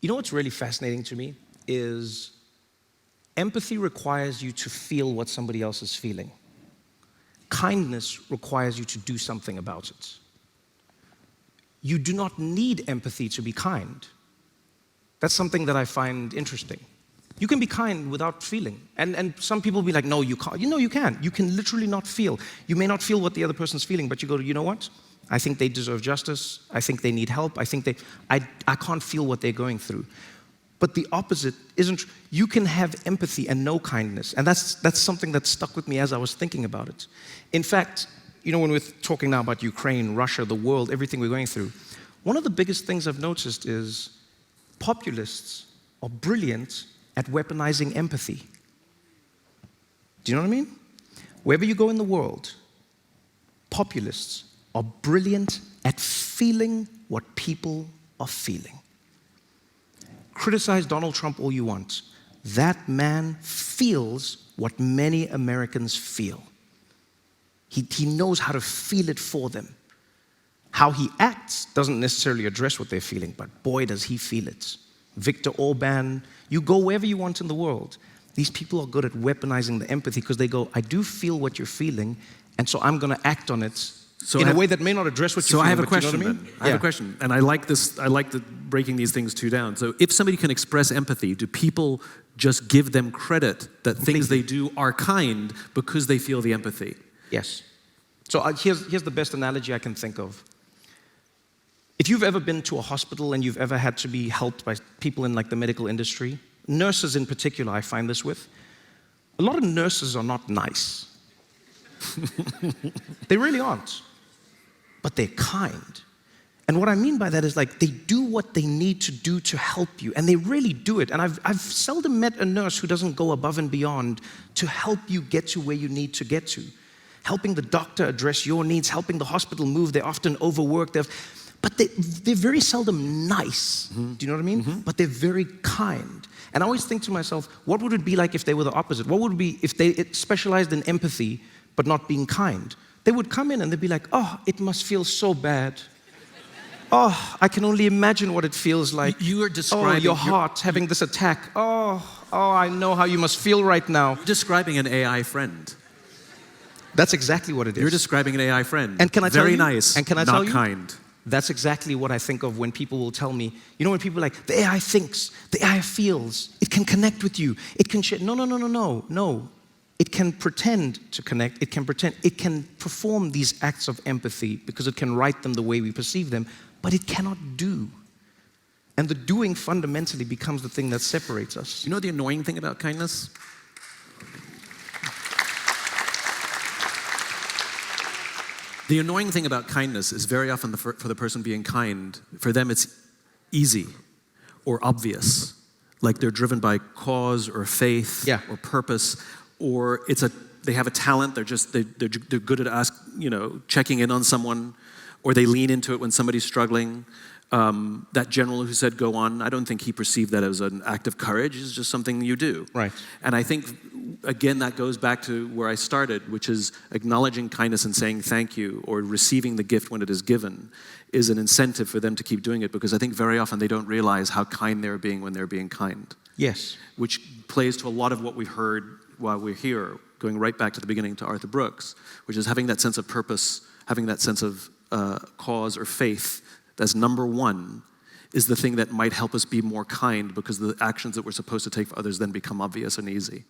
You know what's really fascinating to me is empathy requires you to feel what somebody else is feeling. Kindness requires you to do something about it. You do not need empathy to be kind. That's something that I find interesting. You can be kind without feeling. And some people will be like, no, you can't. You know you can. You can literally not feel. You may not feel what the other person's feeling, but you go, you know what? I think they deserve justice. I think they need help. I can't feel what they're going through. But the opposite isn't. You can have empathy and no kindness. And that's something that stuck with me as I was thinking about it. In fact, you know, when we're talking now about Ukraine, Russia, the world, everything we're going through, one of the biggest things I've noticed is populists are brilliant at weaponizing empathy. Do you know what I mean? Wherever you go in the world, populists are brilliant at feeling what people are feeling. Criticize Donald Trump all you want. That man feels what many Americans feel. He knows how to feel it for them. How he acts doesn't necessarily address what they're feeling, but boy, does he feel it. Viktor Orban, you go wherever you want in the world. These people are good at weaponizing the empathy because they go, I do feel what you're feeling, and so I'm going to act on it in a way that may not address what you're feeling. So I have a question, you know what I mean? I have a question, and I like this. I like breaking these things two down. So if somebody can express empathy, do people just give them credit that things they do are kind because they feel the empathy? Yes. So here's the best analogy I can think of. If you've ever been to a hospital and you've ever had to be helped by people in like the medical industry, nurses in particular, I find this with, a lot of nurses are not nice. They really aren't. But they're kind. And what I mean by that is like they do what they need to do to help you, and they really do it. And I've seldom met a nurse who doesn't go above and beyond to help you get to where you need to get to. Helping the doctor address your needs, helping the hospital move. They're often overworked. But they're very seldom nice. Mm-hmm. Do you know what I mean? Mm-hmm. But they're very kind. And I always think to myself, what would it be like if they were the opposite? What would it be if they specialized in empathy but not being kind? They would come in and they'd be like, oh, it must feel so bad. Oh, I can only imagine what it feels like. You are describing... Oh, your heart having this attack. Oh, I know how you must feel right now. You're describing an AI friend. That's exactly what it is. You're describing an AI friend. And can I tell you? Very nice, and can I tell you? Not kind. That's exactly what I think of when people will tell me, you know, when people are like, the AI thinks, the AI feels, it can connect with you, it can share. No. It can pretend to connect, it can perform these acts of empathy because it can write them the way we perceive them, but it cannot do. And the doing fundamentally becomes the thing that separates us. You know the annoying thing about kindness? The annoying thing about kindness is very often for the person being kind, for them it's easy or obvious. Like they're driven by cause or faith or purpose, or they have a talent, they're good at checking in on someone, or they lean into it when somebody's struggling. That general who said, go on, I don't think he perceived that as an act of courage. It's just something you do. Right. And I think, again, that goes back to where I started, which is acknowledging kindness and saying thank you, or receiving the gift when it is given, is an incentive for them to keep doing it, because I think very often they don't realize how kind they're being when they're being kind. Yes. Which plays to a lot of what we've heard while we're here, going right back to the beginning to Arthur Brooks, which is having that sense of purpose, having that sense of cause or faith as number one is the thing that might help us be more kind, because the actions that we're supposed to take for others then become obvious and easy.